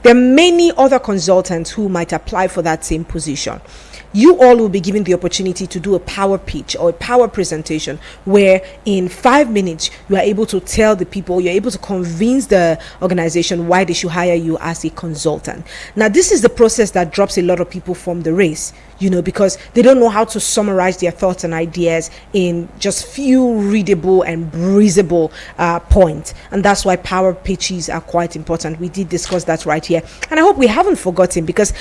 There are many other consultants who might apply for that same position. You all will be given the opportunity to do a power pitch or a power presentation where in 5 minutes you are able to tell the people, you're able to convince the organization why they should hire you as a consultant. Now, this is the process that drops a lot of people from the race, because they don't know how to summarize their thoughts and ideas in just few readable and breathable points. And that's why power pitches are quite important. We did discuss that right here. And I hope we haven't forgotten, because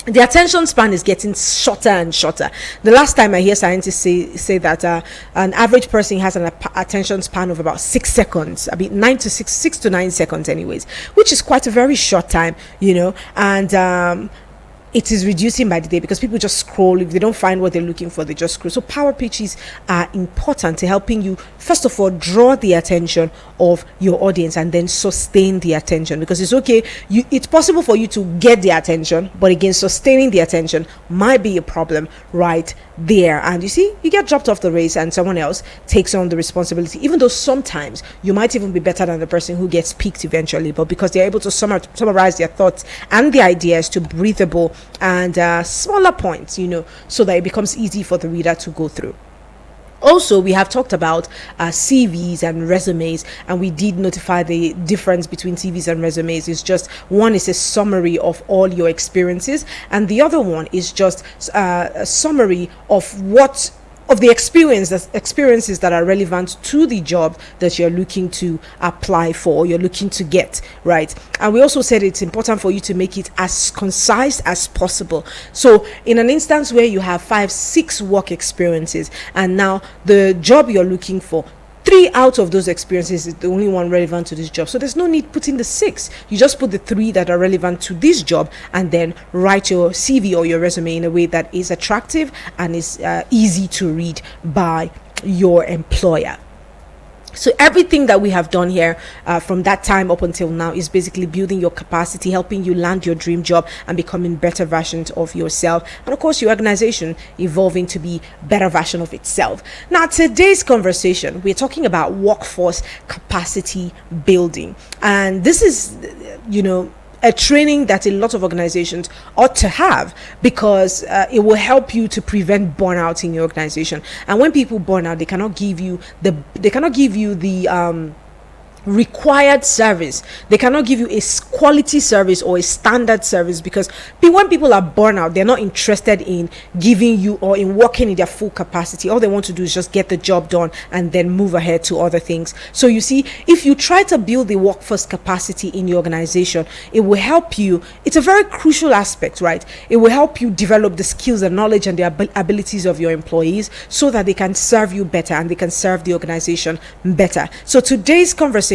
the attention span is getting shorter and shorter. The last time I hear scientists say that an average person has an attention span of about 6 seconds, 6 to 9 seconds anyways, which is quite a very short time, and it is reducing by the day because people just scroll. If they don't find what they're looking for, they just scroll. So power pitches are important to helping you, first of all, draw the attention of your audience and then sustain the attention, because it's possible for you to get the attention, but again, sustaining the attention might be a problem right there. And you get dropped off the race and someone else takes on the responsibility, even though sometimes you might even be better than the person who gets picked eventually, but because they're able to summarize their thoughts and the ideas to breathable and smaller points, so that it becomes easy for the reader to go through. Also, we have talked about CVs and resumes, and we did notify the difference between CVs and resumes. It's just one is a summary of all your experiences, and the other one is just a summary of the experiences that are relevant to the job that you're looking to apply for, you're looking to get, right? And we also said it's important for you to make it as concise as possible. So in an instance where you have 5-6 work experiences, and now the job you're looking for, 3 out of those experiences is the only one relevant to this job. So there's no need putting the 6. You just put the 3 that are relevant to this job, and then write your CV or your resume in a way that is attractive and is easy to read by your employer. So everything that we have done here from that time up until now is basically building your capacity, helping you land your dream job and becoming better versions of yourself. And of course, your organization evolving to be better version of itself. Now, today's conversation, we're talking about workforce capacity building. And this is, a training that a lot of organizations ought to have, because it will help you to prevent burnout in your organization. And when people burn out, they cannot give you the required service. They cannot give you a quality service or a standard service, because when people are burnt out, they're not interested in giving you or in working in their full capacity. All they want to do is just get the job done and then move ahead to other things. So you see, if you try to build the workforce capacity in your organization, it will help you. It's a very crucial aspect, right? It will help you develop the skills and knowledge and the abilities of your employees so that they can serve you better and they can serve the organization better. So today's conversation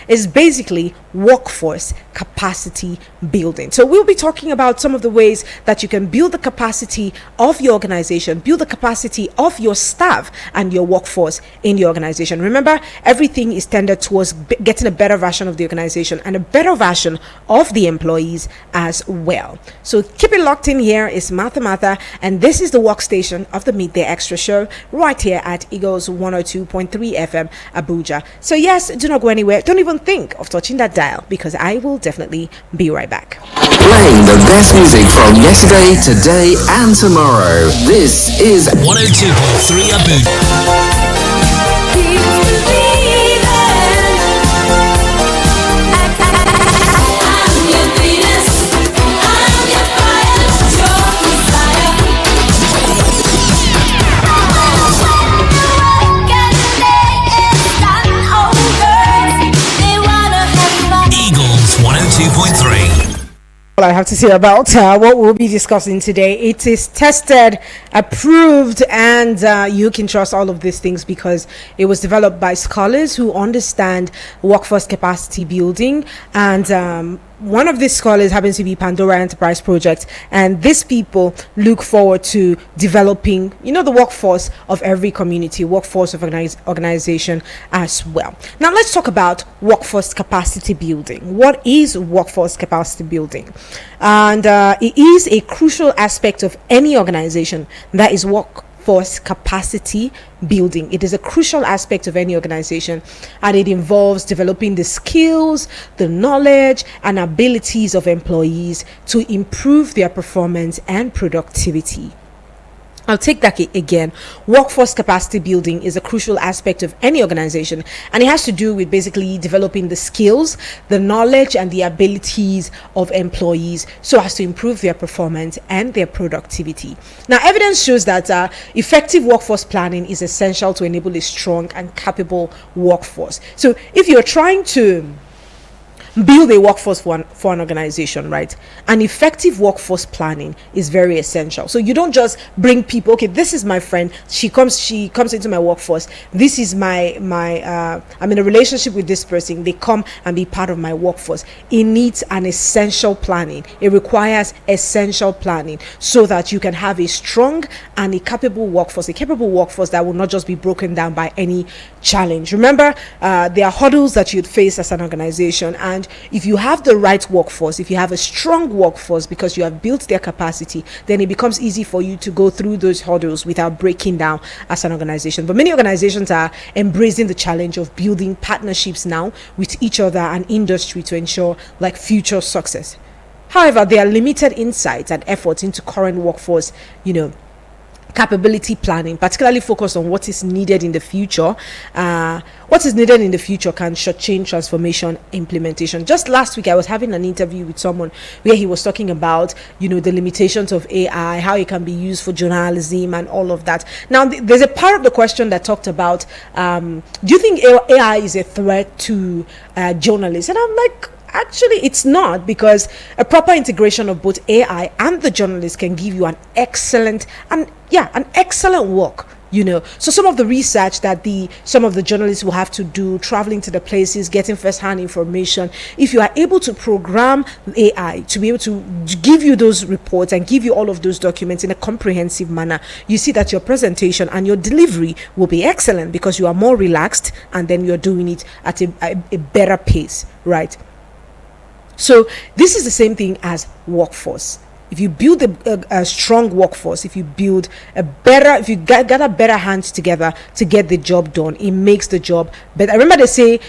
is basically workforce capacity building. So we'll be talking about some of the ways that you can build the capacity of your organization, build the capacity of your staff and your workforce in your organization. Remember, everything is tended towards getting a better version of the organization and a better version of the employees as well. So keep it locked in. Here is Martha, and this is the workstation of the Midday Extra show right here at Eagles 102.3 FM Abuja. So yes, do not go anywhere. Don't even think of touching that dial, because I will definitely be right back. Playing the best music from yesterday, today, and tomorrow. This is 102.3 Abuja. All I have to say about what we'll be discussing today, it is tested, approved, and you can trust all of these things because it was developed by scholars who understand workforce capacity building. And one of these scholars happens to be Pandora Enterprise Project, and these people look forward to developing, the workforce of every community, workforce of organization as well. Now let's talk about workforce capacity building. What is workforce capacity building? And it is a crucial aspect of any organization that is workforce capacity building. It is a crucial aspect of any organization, and it involves developing the skills, the knowledge, and abilities of employees to improve their performance and productivity. I'll take that again. Workforce capacity building is a crucial aspect of any organization, and it has to do with basically developing the skills, the knowledge, and the abilities of employees so as to improve their performance and their productivity. Now, evidence shows that effective workforce planning is essential to enable a strong and capable workforce. So if you're trying to build a workforce for an organization, right? An effective workforce planning is very essential. So you don't just bring people, okay, this is my friend, she comes into my workforce, this is my I'm in a relationship with this person, they come and be part of my workforce. It needs an essential planning. It requires essential planning so that you can have a strong and a capable workforce that will not just be broken down by any challenge. Remember, there are hurdles that you'd face as an organization, and if you have the right workforce, if you have a strong workforce because you have built their capacity, then it becomes easy for you to go through those hurdles without breaking down as an organization. But many organizations are embracing the challenge of building partnerships now with each other and industry to ensure like future success. However, there are limited insights and efforts into current workforce, capability planning, particularly focused on what is needed in the future. What is needed in the future can shortchange transformation implementation. Just last week, I was having an interview with someone where he was talking about, the limitations of AI, how it can be used for journalism and all of that. Now, there's a part of the question that talked about, do you think AI is a threat to journalists? And I'm like, actually, it's not, because a proper integration of both AI and the journalist can give you an excellent work. So some of the research that some of the journalists will have to do, traveling to the places, getting first-hand information, if you are able to program AI to be able to give you those reports and give you all of those documents in a comprehensive manner, you see that your presentation and your delivery will be excellent because you are more relaxed, and then you're doing it at a better pace, right? So this is the same thing as workforce. If you build a strong workforce, if you gather better hands together to get the job done, it makes the job better. I remember they say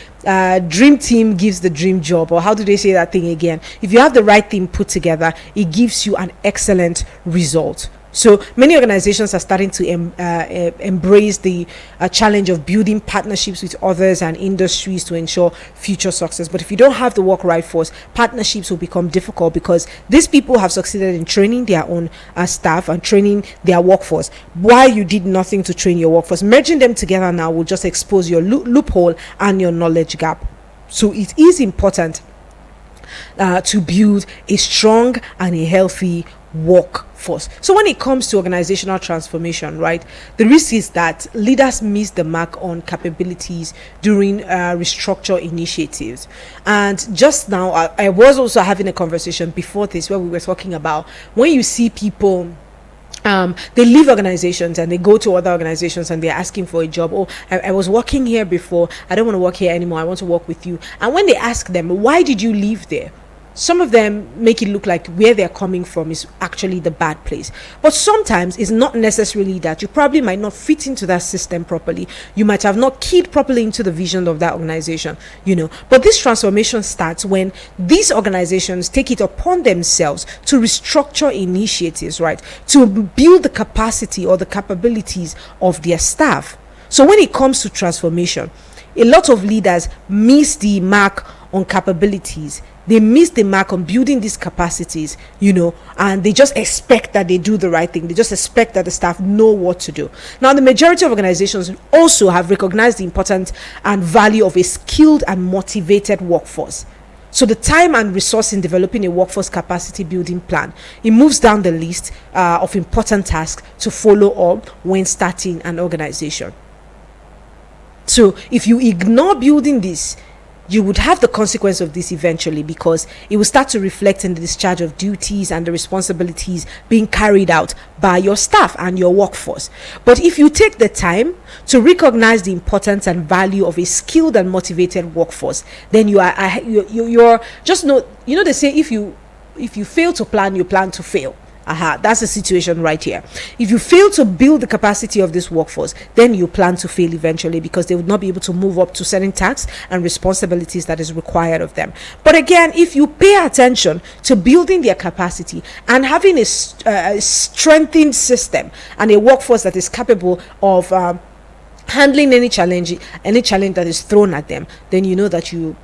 dream team gives the dream job, or how do they say that thing again? If you have the right thing put together, it gives you an excellent result. So many organizations are starting to embrace the challenge of building partnerships with others and industries to ensure future success. But if you don't have the right force, partnerships will become difficult because these people have succeeded in training their own staff and training their workforce while you did nothing to train your workforce. Merging them together now will just expose your loophole and your knowledge gap. So it is important to build a strong and a healthy workforce. So when it comes to organizational transformation, right, the risk is that leaders miss the mark on capabilities during restructure initiatives. And just now, I was also having a conversation before this where we were talking about when you see people they leave organizations and they go to other organizations and they're asking for a job. Oh, I was working here before, I don't want to work here anymore, I want to work with you. And when they ask them, why did you leave there? Some of them make it look like where they're coming from is actually the bad place. But sometimes it's not necessarily that. You probably might not fit into that system properly. You might have not keyed properly into the vision of that organization, But this transformation starts when these organizations take it upon themselves to restructure initiatives, right? To build the capacity or the capabilities of their staff. So when it comes to transformation, a lot of leaders miss the mark on capabilities. They miss the mark on building these capacities, and they just expect that they do the right thing. They just expect that the staff know what to do. Now, the majority of organizations also have recognized the importance and value of a skilled and motivated workforce. So the time and resource in developing a workforce capacity building plan, it moves down the list of important tasks to follow up when starting an organization. So if you ignore building this, you would have the consequence of this eventually, because it will start to reflect in the discharge of duties and the responsibilities being carried out by your staff and your workforce. But if you take the time to recognize the importance and value of a skilled and motivated workforce, then you're just they say if you fail to plan, you plan to fail. That's the situation right here. If you fail to build the capacity of this workforce, then you plan to fail eventually, because they would not be able to move up to certain tasks and responsibilities that is required of them. But again, if you pay attention to building their capacity and having a strengthened system and a workforce that is capable of handling any challenge that is thrown at them, then you know that you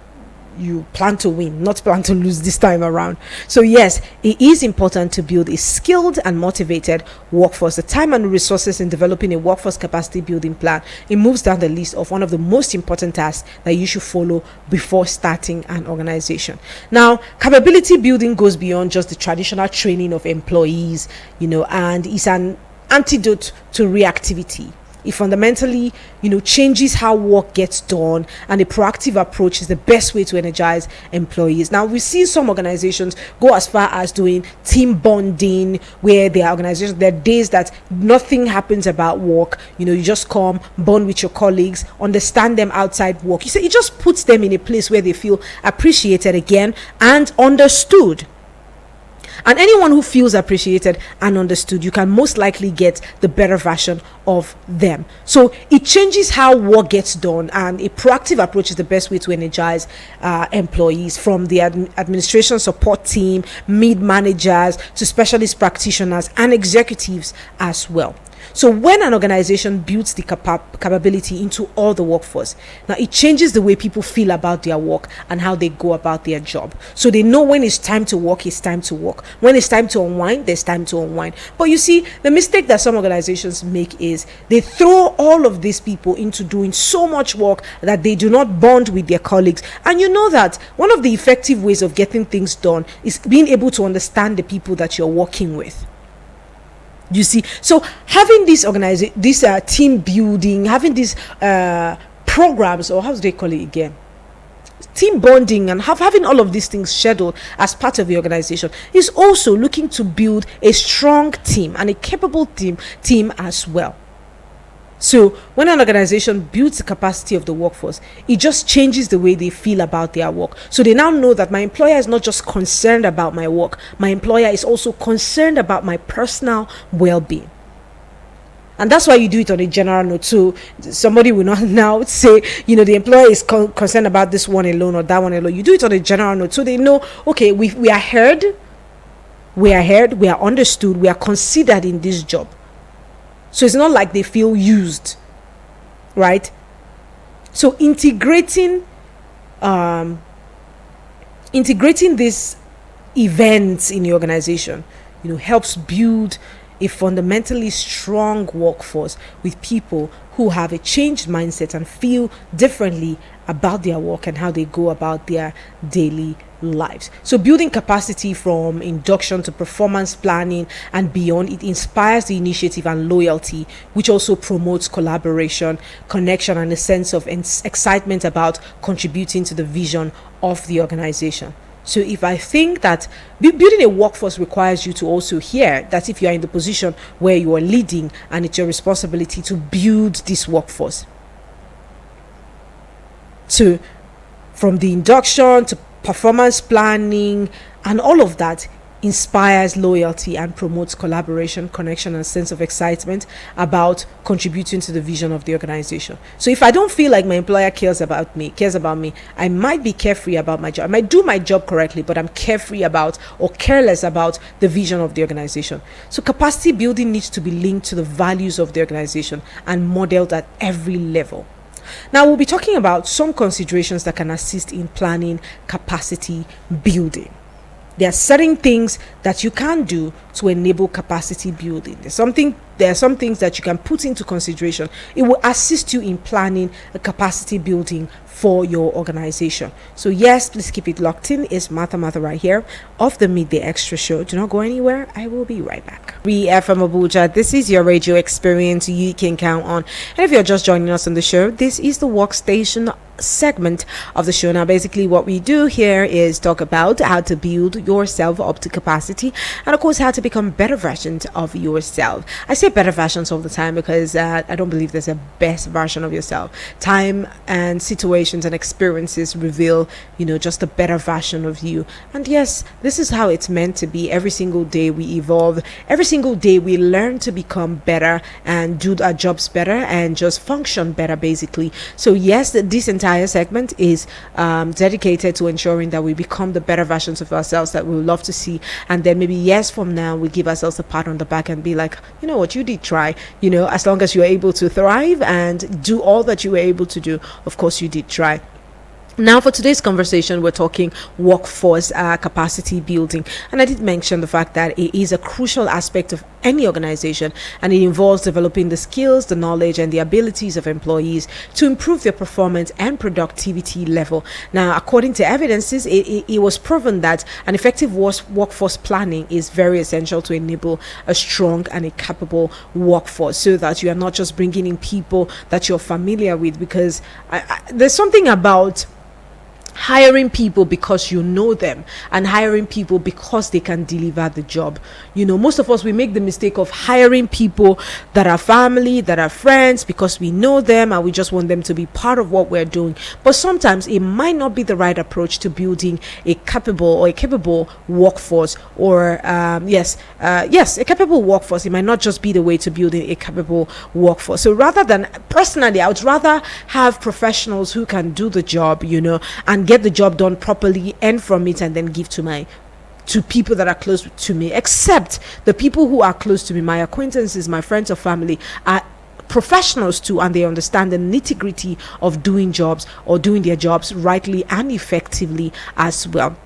plan to win, not plan to lose this time around. So yes, it is important to build a skilled and motivated workforce. The time and resources in developing a workforce capacity building plan, it moves down the list of one of the most important tasks that you should follow before starting an organization. Now, capability building goes beyond just the traditional training of employees, and is an antidote to reactivity. It fundamentally, changes how work gets done, and a proactive approach is the best way to energize employees. Now, we see some organizations go as far as doing team bonding, where there are days that nothing happens about work. You just come, bond with your colleagues, understand them outside work. It just puts them in a place where they feel appreciated again and understood. And anyone who feels appreciated and understood, you can most likely get the better version of them. So it changes how work gets done, and a proactive approach is the best way to energize employees, from the administration support team, mid managers, to specialist practitioners and executives as well. So when an organization builds the capability into all the workforce, now it changes the way people feel about their work and how they go about their job. So they know when it's time to work, it's time to work. When it's time to unwind, there's time to unwind. But you see, the mistake that some organizations make is they throw all of these people into doing so much work that they do not bond with their colleagues. And you know that one of the effective ways of getting things done is being able to understand the people that you're working with. You see, so having this team building, having these programs, or how do they call it again, team bonding, and having all of these things scheduled as part of the organization is also looking to build a strong team and a capable team as well. So when an organization builds the capacity of the workforce, it just changes the way they feel about their work. So they now know that my employer is not just concerned about my work, my employer is also concerned about my personal well-being. And that's why you do it on a general note. So somebody will not now say, the employer is concerned about this one alone or that one alone. You do it on a general note, so they know, okay, we are heard, we are understood, we are considered in this job. So it's not like they feel used, right? So integrating these events in the organization, helps build a fundamentally strong workforce with people who have a changed mindset and feel differently about their work and how they go about their daily lives. So building capacity from induction to performance planning and beyond, it inspires the initiative and loyalty, which also promotes collaboration, connection, and a sense of excitement about contributing to the vision of the organization. So if I think that building a workforce requires you to also hear that if you are in the position where you are leading and it's your responsibility to build this workforce. So from the induction to performance planning and all of that inspires loyalty and promotes collaboration, connection, and sense of excitement about contributing to the vision of the organization. So if I don't feel like my employer cares about me, I might be carefree about my job. I might do my job correctly, but I'm carefree about or careless about the vision of the organization. So capacity building needs to be linked to the values of the organization and modeled at every level. Now we'll be talking about some considerations that can assist in planning capacity building. There are certain things that you can do to enable capacity building. There are some things that you can put into consideration. It will assist you in planning a capacity building for your organization. So yes, please keep it locked in. It's Martha right here of the Midday Extra Show. Do not go anywhere. I will be right back. FM Abuja, this is your radio experience you can count on. And if you're just joining us on the show, this is the workstation segment of the show. Now, basically what we do here is talk about how to build yourself up to capacity, and of course how to become better versions of yourself. I say better versions all the time because I don't believe there's a best version of yourself. Time and situations and experiences reveal, just a better version of you. And yes, this is how it's meant to be. Every single day we evolve, every single day we learn to become better and do our jobs better and just function better, basically. So yes, this entire segment is dedicated to ensuring that we become the better versions of ourselves that we would love to see, and then maybe years from now we give ourselves a pat on the back and be like, you know what, you did try. As long as you're able to thrive and do all that you were able to do, of course you did try. Now, for today's conversation, we're talking workforce capacity building. And I did mention the fact that it is a crucial aspect of any organization, and it involves developing the skills, the knowledge, and the abilities of employees to improve their performance and productivity level. Now, according to evidences, it was proven that an effective workforce planning is very essential to enable a strong and a capable workforce, so that you are not just bringing in people that you're familiar with, because there's something about hiring people because you know them and hiring people because they can deliver the job. Most of us, we make the mistake of hiring people that are family, that are friends, because we know them and we just want them to be part of what we're doing. But sometimes it might not be the right approach to building a capable workforce, or a capable workforce. It might not just be the way to building a capable workforce. So personally, I would rather have professionals who can do the job, and get the job done properly, and from it, and then give to people that are close to me. Except the people who are close to me, my acquaintances, my friends or family, are professionals too, and they understand the nitty-gritty of doing their jobs rightly and effectively as well.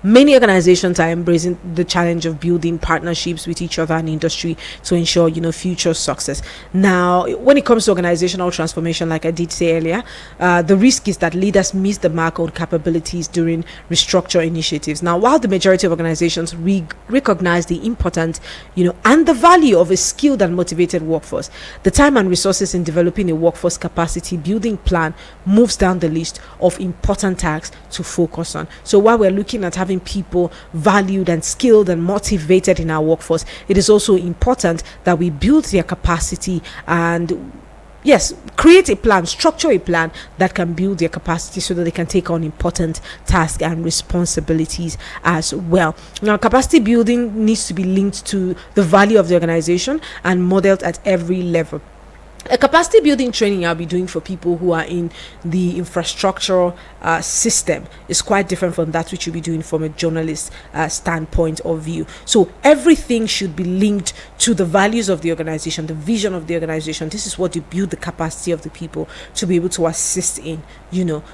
Many organizations are embracing the challenge of building partnerships with each other and industry to ensure, future success. Now, when it comes to organizational transformation, like I did say earlier, the risk is that leaders miss the mark on capabilities during restructure initiatives. Now, while the majority of organizations recognize the importance, and the value of a skilled and motivated workforce, the time and resources in developing a workforce capacity building plan moves down the list of important tasks to focus on. So while we're looking at having people valued and skilled and motivated in our workforce, it is also important that we build their capacity and create a plan, structure a plan that can build their capacity so that they can take on important tasks and responsibilities as well. Now, capacity building needs to be linked to the value of the organization and modeled at every level. A capacity building training I'll be doing for people who are in the infrastructure system is quite different from that which you'll be doing from a journalist standpoint of view. So everything should be linked to the values of the organization, the vision of the organization. This is what you build the capacity of the people to be able to assist in,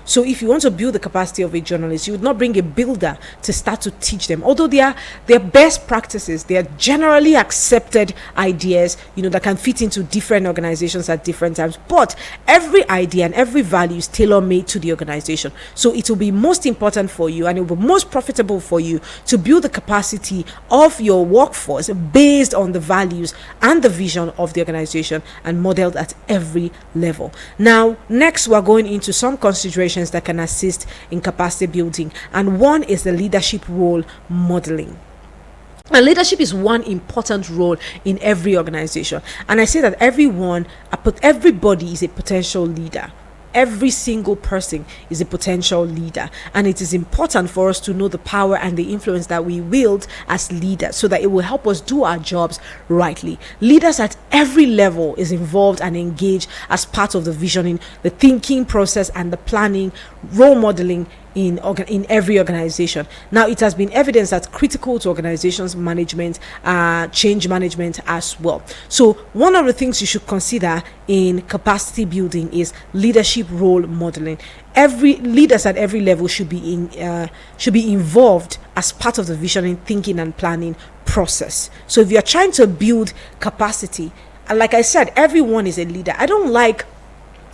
So if you want to build the capacity of a journalist, you would not bring a builder to start to teach them. Although they are best practices, they are generally accepted ideas, that can fit into different organizations at different times, but every idea and every value is tailor-made to the organization. So it will be most important for you, and it will be most profitable for you to build the capacity of your workforce based on the values and the vision of the organization and modeled at every level. Now, next we're going into some considerations that can assist in capacity building, and one is the leadership role modeling. And leadership is one important role in every organization. And I say that everybody is a potential leader. Every single person is a potential leader, and it is important for us to know the power and the influence that we wield as leaders so that it will help us do our jobs rightly. Leaders at every level is involved and engaged as part of the visioning, the thinking process, and the planning, role modeling in every organization. Now, it has been evidenced that critical to organizations management, change management as well. So one of the things you should consider in capacity building is leadership role modeling. Every leaders at every level should be involved as part of the visioning, thinking, and planning process. So if you are trying to build capacity, and like I said, everyone is a leader. I don't like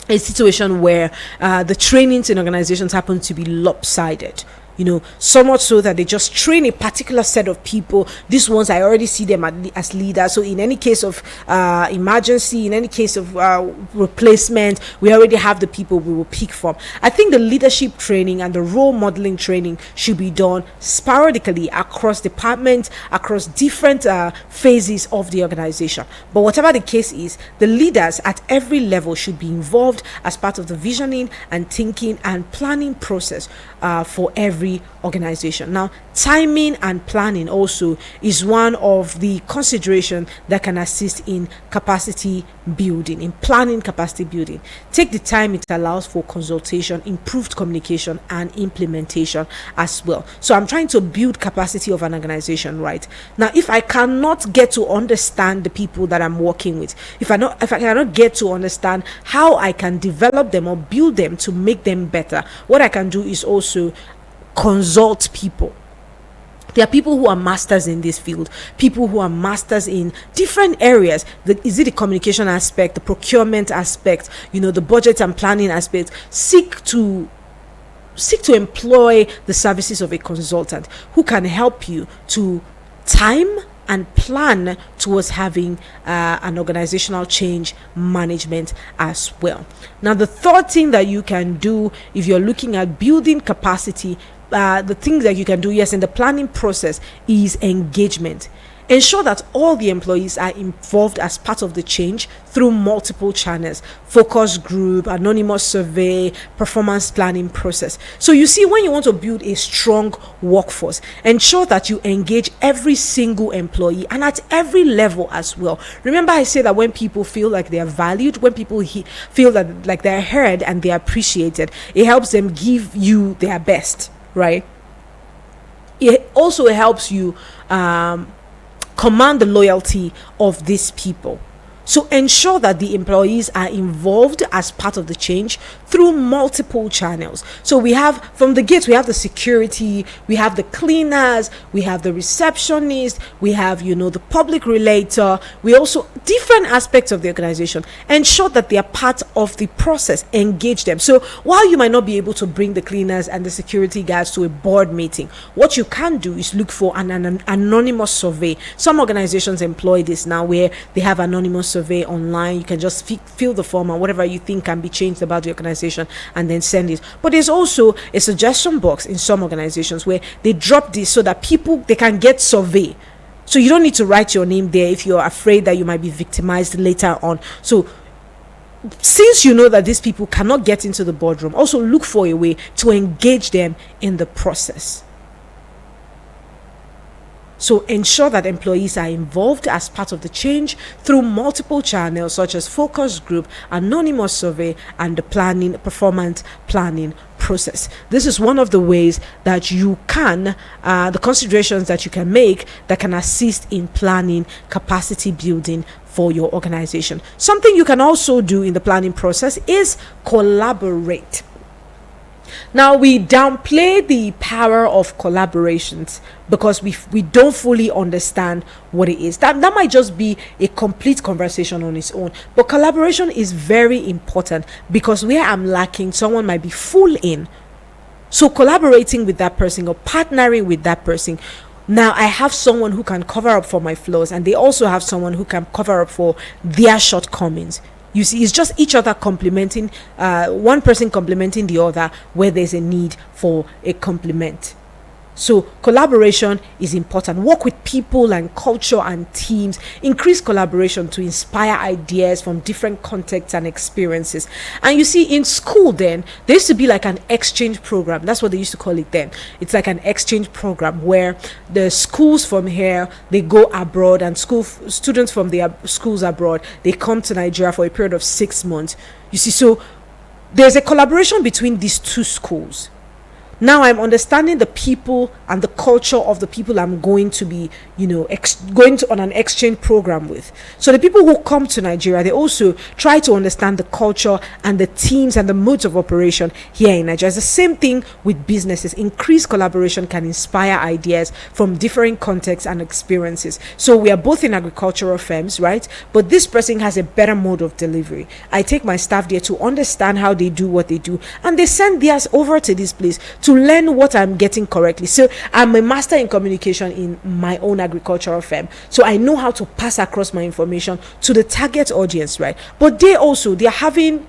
a situation where the trainings in organizations happen to be lopsided. so much so that they just train a particular set of people. These ones, I already see them as leaders. So in any case of emergency, in any case of replacement, we already have the people we will pick from. I think the leadership training and the role modeling training should be done sporadically across departments, across different phases of the organization. But whatever the case is, the leaders at every level should be involved as part of the visioning and thinking and planning process for every organization. Now, timing and planning also is one of the considerations that can assist in capacity building, in planning capacity building. Take the time it allows for consultation, improved communication, and implementation as well. So I'm trying to build capacity of an organization, right? Now, if I cannot get to understand the people that I'm working with, if I cannot get to understand how I can develop them or build them to make them better, what I can do is also consult people. There are people who are masters in this field, people who are masters in different areas. Is it the communication aspect, the procurement aspect, the budget and planning aspect? Seek to employ the services of a consultant who can help you to time and plan towards having an organizational change management as well. Now, the third thing that you can do if you're looking at building capacity, the things that you can do, yes, in the planning process, is engagement. Ensure that all the employees are involved as part of the change through multiple channels: focus group, anonymous survey, performance planning process. So you see, when you want to build a strong workforce, ensure that you engage every single employee and at every level as well. Remember, I say that when people feel like they are valued, when people feel that like they're heard and they're appreciated, it helps them give you their best, right? It also helps you command the loyalty of these people. So ensure that the employees are involved as part of the change through multiple channels. So we have, from the gate, we have the security, we have the cleaners, we have the receptionist, we have, the public relator, we also, different aspects of the organization. Ensure that they are part of the process, engage them. So while you might not be able to bring the cleaners and the security guards to a board meeting, what you can do is look for an anonymous survey. Some organizations employ this now, where they have anonymous survey online. You can just fill the form and whatever you think can be changed about the organization and then send it. But there's also a suggestion box in some organizations where they drop this so that they can get survey. So you don't need to write your name there if you're afraid that you might be victimized later on. So since you know that these people cannot get into the boardroom, also look for a way to engage them in the process. So ensure that employees are involved as part of the change through multiple channels such as focus group, anonymous survey, and the performance planning process. This is one of the ways that you can, the considerations that you can make that can assist in planning capacity building for your organization. Something you can also do in the planning process is collaborate. Now, we downplay the power of collaborations because we don't fully understand what it is. That might just be a complete conversation on its own. But collaboration is very important because where I'm lacking, someone might be full in. So collaborating with that person or partnering with that person. Now I have someone who can cover up for my flaws, and they also have someone who can cover up for their shortcomings. You see, it's just each other complementing, one person complementing the other where there's a need for a complement. So collaboration is important. Work with people and culture and teams. Increase collaboration to inspire ideas from different contexts and experiences. And you see, in school then, there used to be like an exchange program. That's what they used to call it then. It's like an exchange program where the schools from here, they go abroad, and students from their schools abroad, they come to Nigeria for a period of 6 months. You see, so there's a collaboration between these two schools. Now I'm understanding the people and the culture of the people I'm going to be, going to on an exchange program with. So the people who come to Nigeria, they also try to understand the culture and the teams and the modes of operation here in Nigeria. It's the same thing with businesses. Increased collaboration can inspire ideas from different contexts and experiences. So we are both in agricultural firms, right? But this person has a better mode of delivery. I take my staff there to understand how they do what they do, and they send theirs over to this place to learn what I'm getting correctly. So I'm a master in communication in my own agricultural firm, so I know how to pass across my information to the target audience, right? But they are having,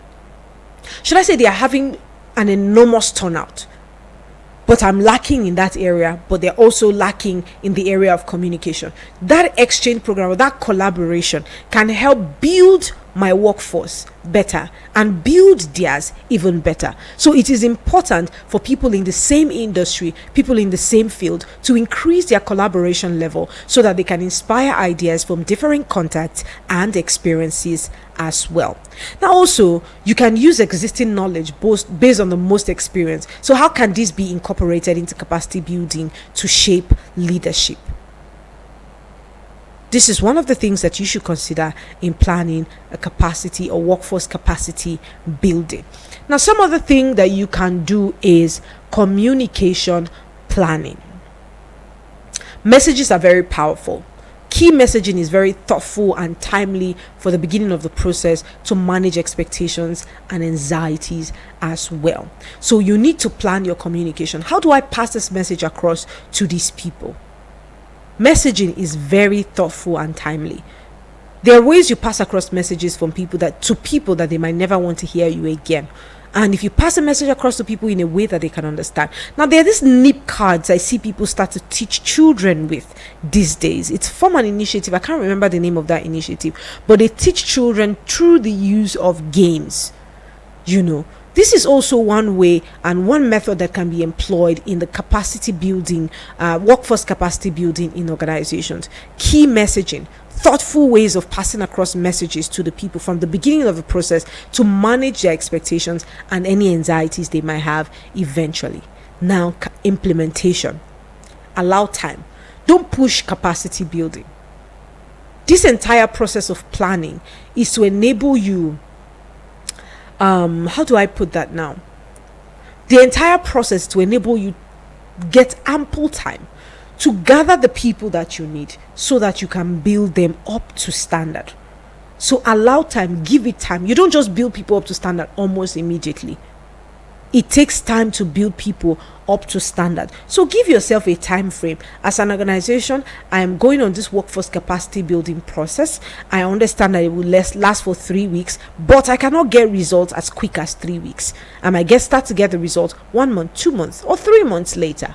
should I say, they are having an enormous turnout, but I'm lacking in that area, but they're also lacking in the area of communication. That exchange program or that collaboration can help build my workforce better and build theirs even better. So it is important for people in the same industry, people in the same field, to increase their collaboration level so that they can inspire ideas from different contacts and experiences as well. Now also, you can use existing knowledge based on the most experience. So how can this be incorporated into capacity building to shape leadership? This is one of the things that you should consider in planning a capacity or workforce capacity building. Now, some other thing that you can do is communication planning. Messages are very powerful. Key messaging is very thoughtful and timely for the beginning of the process to manage expectations and anxieties as well. So you need to plan your communication. How do I pass this message across to these people? Messaging is very thoughtful and timely. There are ways you pass across messages from people that they might never want to hear you again. And if you pass a message across to people in a way that they can understand. Now, there are these NIP cards I see people start to teach children with these days. It's from an initiative. I can't remember the name of that initiative, but they teach children through the use of games. This is also one way and one method that can be employed in the capacity building, workforce capacity building in organizations. Key messaging, thoughtful ways of passing across messages to the people from the beginning of the process to manage their expectations and any anxieties they might have eventually. Now, implementation. Allow time. Don't push capacity building. This entire process of planning is to enable you. How do I put that now? The entire process to enable you get ample time to gather the people that you need so that you can build them up to standard. So allow time, give it time. You don't just build people up to standard almost immediately. It takes time to build people up to standard. So give yourself a time frame. As an organization, I am going on this workforce capacity building process. I understand that it will last for 3 weeks, but I cannot get results as quick as 3 weeks. I might start to get the results 1 month, 2 months, or 3 months later.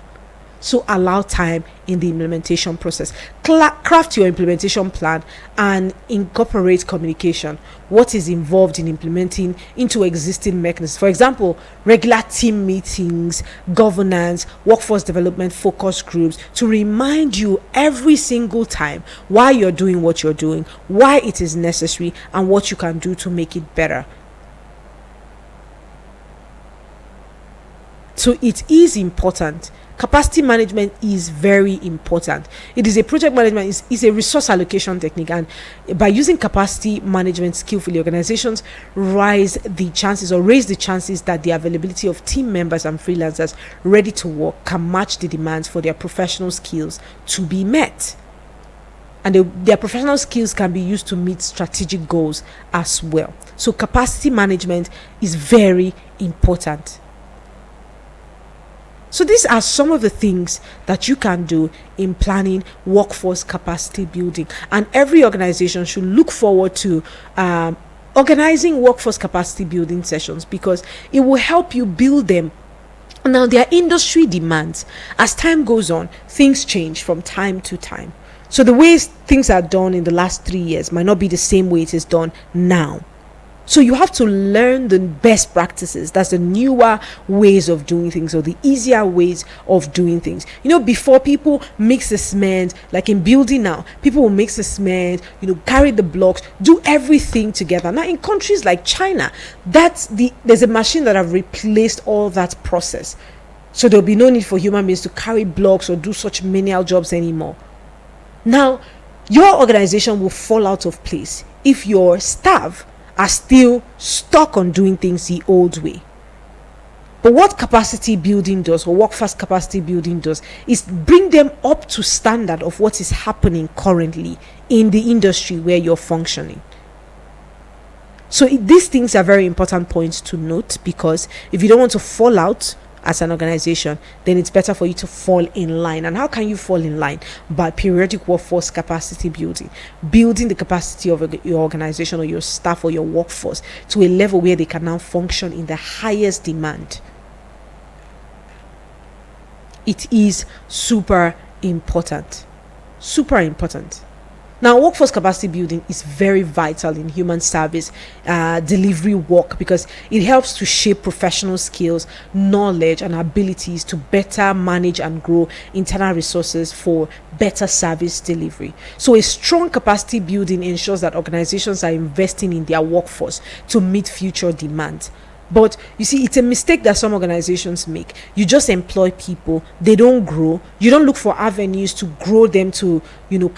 So allow time in the implementation process. Craft your implementation plan and incorporate communication. What is involved in implementing into existing mechanisms? For example, regular team meetings, governance, workforce development focus groups to remind you every single time why you're doing what you're doing, why it is necessary, and what you can do to make it better. So it is important. Capacity management is very important. It is a project management, is a resource allocation technique, and by using capacity management skillfully, organizations raise the chances that the availability of team members and freelancers ready to work can match the demands for their professional skills to be met. And their professional skills can be used to meet strategic goals as well. So capacity management is very important. So these are some of the things that you can do in planning workforce capacity building. And every organization should look forward to organizing workforce capacity building sessions because it will help you build them. Now, their industry demands. As time goes on, things change from time to time. So the ways things are done in the last 3 years might not be the same way it is done now. So you have to learn the best practices. That's the newer ways of doing things or the easier ways of doing things. Before people mix the cement, like in building now, people will mix the cement, carry the blocks, do everything together. Now in countries like China, there's a machine that have replaced all that process. So there'll be no need for human beings to carry blocks or do such menial jobs anymore. Now, your organization will fall out of place if your staff are still stuck on doing things the old way. But what capacity building does, or workforce capacity building does, is bring them up to standard of what is happening currently in the industry where you're functioning. So these things are very important points to note, because if you don't want to fall out as an organization, then it's better for you to fall in line. And how can you fall in line? By periodic workforce capacity building the capacity of your organization or your staff or your workforce to a level where they can now function in the highest demand. It is super important. Now, workforce capacity building is very vital in human service delivery work, because it helps to shape professional skills, knowledge, and abilities to better manage and grow internal resources for better service delivery. So a strong capacity building ensures that organizations are investing in their workforce to meet future demand. But you see, it's a mistake that some organizations make. You just employ people, they don't grow. You don't look for avenues to grow them to,